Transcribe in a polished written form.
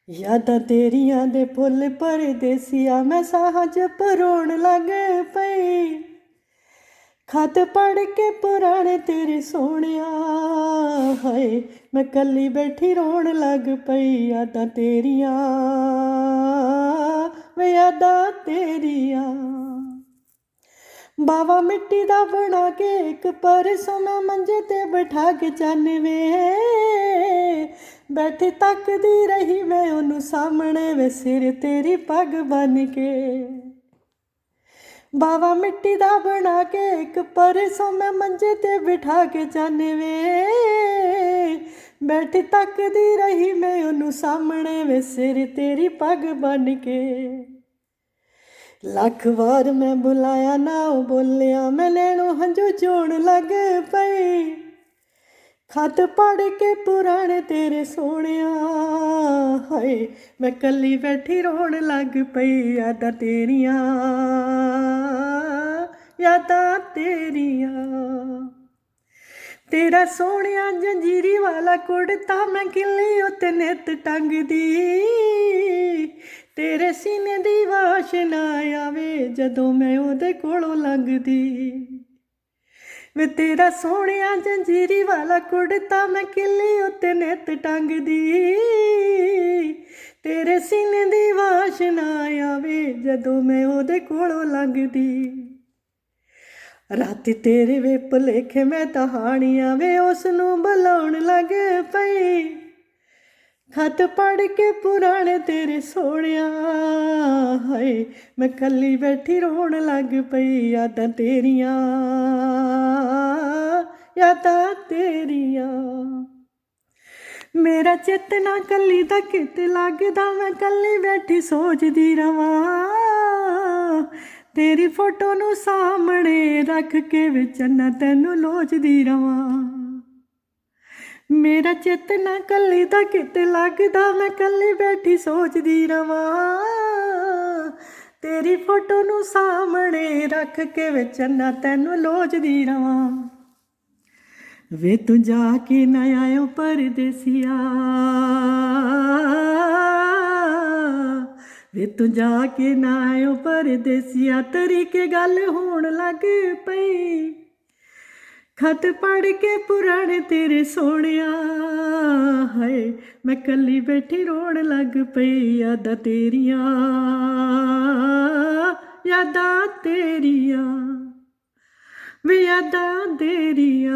यादां तेरियां दे फुੱਲ परदेसिया मैं साहां च परोण लग पई खत पढ़ के पुराने तेरे सोहणिया हाय मैं कल्ली बैठी रोण लग पई यादां तेरियां वे यादां तेरियां बावा मिट्टी दा बना के एक परसों मैं मंजे ते बिठा के चन वे बैठी तकदी रही मैं ओनू सामने वे सिर तेरी पग बन के बावा मिट्टी दा बना के एक परसों मैं मंजे ते बिठा के चन वे बैठी तकदी रही मैं ओनू सामने वे सिर तेरी पग बन के लख वार मैं बुलाया ना बोलिया मैं नैणों हंजू चोण लग पई खत पढ़ के पुराने तेरे सोहणिया हाय मैं कल्ली बैठी रोण लग पई यादां तेरियां तेरा सोहणिया जंजीरी वाला कुड़ता मैं किल्ली उत्ते नित टंगदी तेरे सीने दी वाशना आवे जदों मैं ओदे कोलों लंघदी वे तेरा सोहणिया जंजीरी वाला कुड़ता मैं किल्ली उत्ते नित टंगदी तेरे सीने दी वाशना आवे जदों मैं ओदे कोलों लंघदी राती तेरे वे भुलेखे मैं तहानियां वे उसनू बुलाउण लग पई खत पढ़ के पुराने तेरे सोहणिया हाय मैं कल्ली बैठी रोण लग पई यादां तेरियां मेरा चित ना कल्ली दा किते लगदा मैं कल्ली बैठी सोचदी रवां तेरी फोटो नू सामने रख के विच ना तैनू लोचदी रवां मेरा चित ना कल्ली दा किते लगदा मैं कल्ली बैठी सोचदी रवां तेरी फोटो नू सामने रख के विच ना तैनू लोचदी रवां वे तू जाके ना आयो परदेसिया वे तू जाके ना आयो परदेसिया तरीके गल होण लग पई खत पढ़ के पुराने तेरे सोहणिया हाय मैं कल्ली बैठी रोण लग पई यादां तेरियां वे यादां तेरियां